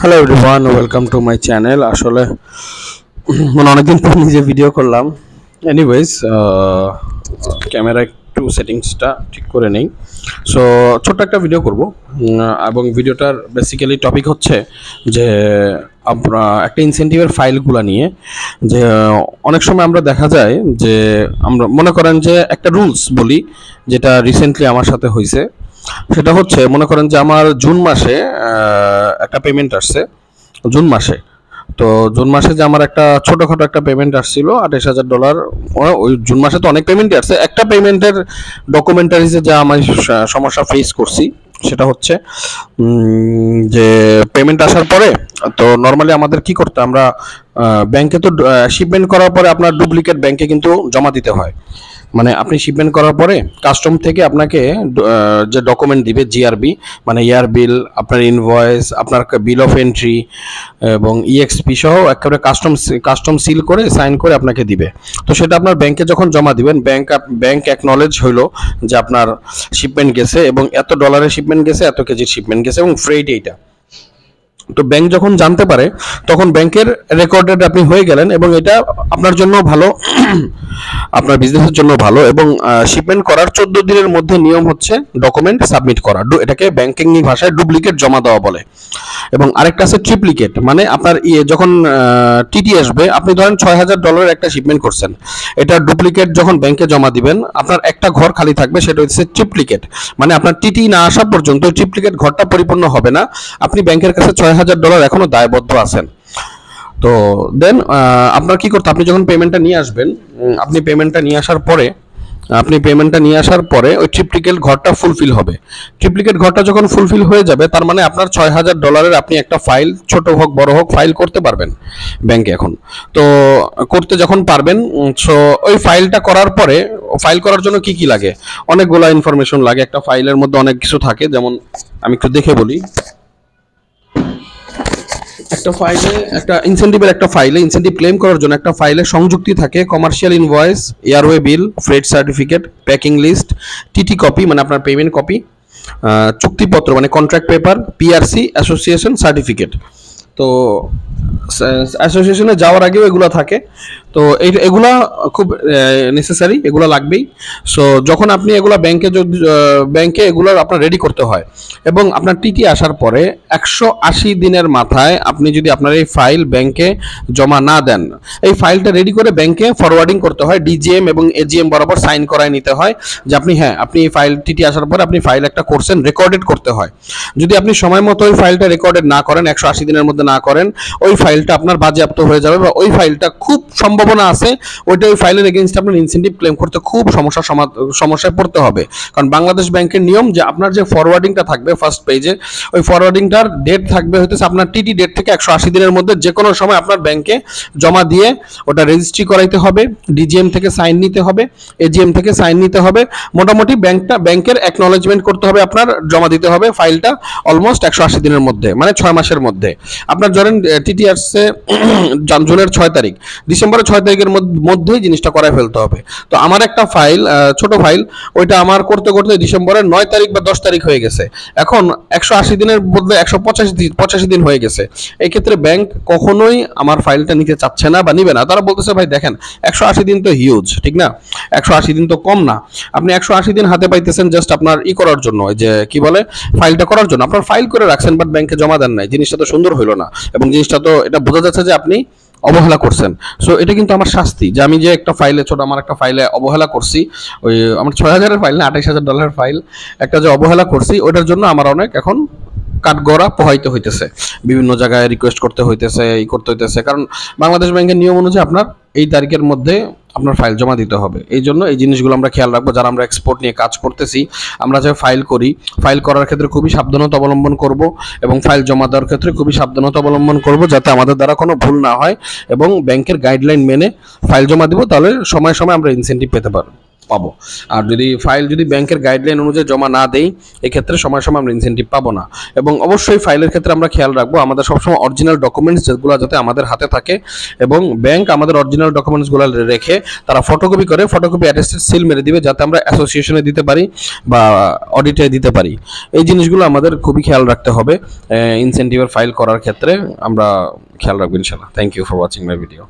Hello everyone, welcome to my channel. আসলে অনেকদিন পর নিজে ভিডিও করলাম। এনিওয়েজ, ক্যামেরা একটু সেটিংসটা ঠিক করে নেই। সো ছোট্ট একটা ভিডিও করব, এবং ভিডিওটার বেসিক্যালি টপিক হচ্ছে যে আমরা একটা ইনসেন্টিভের ফাইলগুলো নিয়ে। যে অনেক সময় আমরা দেখা যায় যে আমরা মনে করেন যে একটা রুলস বলি, যেটা রিসেন্টলি আমার সাথে হয়েছে। সেটা হচ্ছে, মনে করেন যে আমার জুন মাসে একটা পেমেন্ট আসছে। জুন মাসে তো জুন মাসে যে আমার একটা ছোটখাটো একটা পেমেন্ট আসছিল $28,000। ওই জুন মাসে তো অনেক পেমেন্টই আসছে। একটা পেমেন্টের ডকুমেন্টারিজে যা আমি সমস্যা ফেস করছি সেটা হচ্ছে যে পেমেন্ট আসার পরে তো নর্মালি আমাদের কি করতে, আমরা ব্যাংকে তো শিপমেন্ট করার পরে আপনার ডুপ্লিকেট ব্যাংকে কিন্তু জমা দিতে হয়। মানে আপনি শিপমেন্ট করার পরে কাস্টম থেকে আপনাকে যে ডকুমেন্ট দিবে, জিআরবি মানে ইয়ার বিল, আপনার ইনভয়েস, আপনার বিল অফ এন্ট্রি এবং ইএক্সপি সহ একেবারে কাস্টম সিল করে সাইন করে আপনাকে দিবে। তো সেটা আপনার ব্যাংকে যখন জমা দিবেন, ব্যাংক অ্যাকনলেজ হইলো যে আপনার শিপমেন্ট গেছে এবং এত ডলারের শিপমেন্ট গেছে, এত কেজির শিপমেন্ট গেছে এবং ফ্রেট এইটা। তো ব্যাংক যখন জানতে পারে তখন ব্যাংকের রেকর্ডেড আপনি হয়ে গেলেন, এবং এটা আপনার জন্য ভালো, আপনার বিজনেসের জন্য ভালো। এবং শিপমেন্ট করার 14 দিনের মধ্যে নিয়ম হচ্ছে ডকুমেন্ট সাবমিট করা। এটাকে ব্যাংকিং ভাষায় ডুপ্লিকেট জমা দেওয়া বলে। এবং আরেকটা আছে ট্রিপ্লিকেট, মানে আপনার যখন টিটি আসবে, আপনি ধরেন $6,000 একটা শিপমেন্ট করছেন, এটা ডুপ্লিকেট যখন ব্যাংকে জমা দিবেন আপনার একটা ঘর খালি থাকবে, সেটা হচ্ছে ট্রিপ্লিকেট। মানে আপনার টিটি না আসা পর্যন্ত ট্রিপ্লিকেট ঘরটা পরিপূর্ণ হবে না, আপনি ব্যাংকের কাছে $6,000 এখনো দায়বদ্ধ আছেন। তো দেন আপনার কি করতে, আপনি যখন পেমেন্টটা নিয়ে আসবেন, আপনি পেমেন্টটা নিয়ে আসার পরে ওই ট্রিপ্লিকেট ঘরটা ফুলফিল হবে। ট্রিপ্লিকেট ঘরটা যখন ফুলফিল হয়ে যাবে, তার মানে আপনার $6,000 আপনি একটা ফাইল, ছোট হোক বড় হোক, ফাইল করতে পারবেন ব্যাংকে এখন। তো করতে যখন পারবেন, সো ওই ফাইলটা করার পরে, ফাইল করার জন্য কি কি লাগে, অনেকগুলো ইনফরমেশন লাগে। একটা ফাইলের মধ্যে অনেক কিছু থাকে, যেমন আমি একটু দেখে বলি। একটা ফাইলে ইনসেন্টিভ ক্লেম করার জন্য একটা ফাইলে সংযুক্তি থাকে commercial invoice, airway bill, freight certificate, packing list, TT copy মানে আপনার পেমেন্ট কপি, চুক্তিপত্র মানে contract paper, PRC, association certificate. তো অ্যাসোসিয়েশনে যাওয়ার আগেও এগুলো থাকে। তো এগুলা খুব নেসেসারি, এগুলো লাগবেই। সো যখন আপনি এগুলো ব্যাংকে এগুলো আপনার রেডি করতে হয়, এবং আপনার টিটি আসার পরে 180 দিনের মাথায় আপনি যদি আপনার এই ফাইল ব্যাংকে জমা না দেন, এই ফাইলটা রেডি করে ব্যাংকে ফরওয়ার্ডিং করতে হয়, ডিজিএম এবং এজিএম বরাবর সাইন করায় নিতে হয় যে আপনি এই ফাইল, টিটি আসার পরে আপনি ফাইল একটা করছেন, রেকর্ডেড করতে হয়। যদি আপনি সময় মতো ওই ফাইলটা রেকর্ডেড না করেন, 180 দিনের মধ্যে না করেন, ওই ফাইলটা আপনার বাজেয়াপ্ত হয়ে যাবে, বা ওই ফাইলটা খুব সম্ভাবনা আছে ওই ফাইলের এগেইনস্টে আপনার ইনসেন্টিভ ক্লেম করতে খুব সমস্যায় পড়তে হবে। কারণ বাংলাদেশ ব্যাংকের নিয়ম যে আপনার যে ফরওয়ার্ডিংটা থাকবে ফার্স্ট পেজে, ওই ফরওয়ার্ডিংটার ডেট থাকবে হচ্ছে আপনার টিটি ডেট থেকে 180 দিনের মধ্যে যে কোনো সময় আপনার ব্যাংকে জমা দিয়ে ওটা রেজিস্ট্রি করাইতে হবে, ডিজিএম থেকে সাইন নিতে হবে, এজিএম থেকে সাইন নিতে হবে। মোটামুটি ব্যাংকের অ্যাকনলেজমেন্ট করতে হবে, আপনার জমা দিতে হবে ফাইলটা অলমোস্ট 180 দিনের মধ্যে, মানে 6 মাসের মধ্যে। আপনার ধরেন টিটি আসছে জুনের 6 তারিখ, ডিসেম্বরের 6 তারিখের মধ্যেই জিনিসটা করায় ফেলতে হবে। তো আমার একটা ফাইল, ছোট ফাইল, ওইটা আমার করতে করতে ডিসেম্বরের 9 তারিখ বা 10 তারিখ হয়ে গেছে। এখন 180 দিনের বদলে 185 দিন হয়ে গেছে। এই ক্ষেত্রে ব্যাংক কখনোই আমার ফাইলটা নিতে চাচ্ছে না বা নিবে না। তারা বলতেছে, ভাই দেখেন 180 দিন তো হিউজ, ঠিক না? 180 দিন তো কম না। আপনি 180 দিন হাতে পাইতেছেন জাস্ট আপনার করার জন্য, যে কি বলে, ফাইলটা করার জন্য। আপনার ফাইল করে রাখছেন বাট ব্যাংকে জমা দেন নাই, জিনিসটা তো সুন্দর হইলো না, এবং জিনিসটা তো এটা বোঝা যাচ্ছে যে আপনি অবহেলা করছেন। সো এটা কিন্তু আমার শাস্তি, যে আমি যে একটা ফাইলে, আমার একটা ফাইলে অবহেলা করছি, ওই আমার 6,000-এর ফাইল না, $28,000 ফাইল একটা যে অবহেলা করছি, ওটার জন্য আমার অনেক এখন কাঠগড়া পোহাইতে হইতেছে, বিভিন্ন জায়গায় রিকোয়েস্ট করতে হইতেছে, করতে হইতেছে। কারণ বাংলাদেশ ব্যাংকের নিয়ম অনুযায়ী আপনার এই তারিখের মধ্যে আপনার ফাইল জমা দিতে হবে। এই জন্য এই জিনিসগুলো আমরা খেয়াল রাখবো, যারা আমরা এক্সপোর্ট নিয়ে কাজ করতেছি। আমরা যে ফাইল করি, ফাইল করার ক্ষেত্রে খুবই সাবধানতা অবলম্বন করব, এবং ফাইল জমা দেওয়ার ক্ষেত্রে খুবই সাবধানতা অবলম্বন করব, যাতে আমাদের দ্বারা কোনো ভুল না হয়, এবং ব্যাংকের গাইডলাইন মেনে ফাইল জমা দিব, তাহলে সময় সময় আমরা ইনসেন্টিভ পেতে পারবো। পাবো। আর যদি ফাইল যদি ব্যাংকের গাইডলাইন অনুযায়ী জমা না দেই, এক্ষেত্রে সময় সময় আমরা ইনসেন্টিভ পাবো না। এবং অবশ্যই ফাইলের ক্ষেত্রে আমরা খেয়াল রাখবো আমাদের সবসময় অরিজিনাল ডকুমেন্টস যেগুলো যাতে আমাদের হাতে থাকে, এবং ব্যাংক আমাদের অরিজিনাল ডকুমেন্টসগুলো রেখে তারা ফটোকপি করে ফটোকপি অ্যাটেস্টেড সিল মেরে দিবে, যাতে আমরা অ্যাসোসিয়েশনে দিতে পারি বা অডিটে দিতে পারি। এই জিনিসগুলো আমাদের খুবই খেয়াল রাখতে হবে ইনসেন্টিভের ফাইল করার ক্ষেত্রে। আমরা খেয়াল রাখবো ইনশাআল্লাহ। Thank you for watching my video.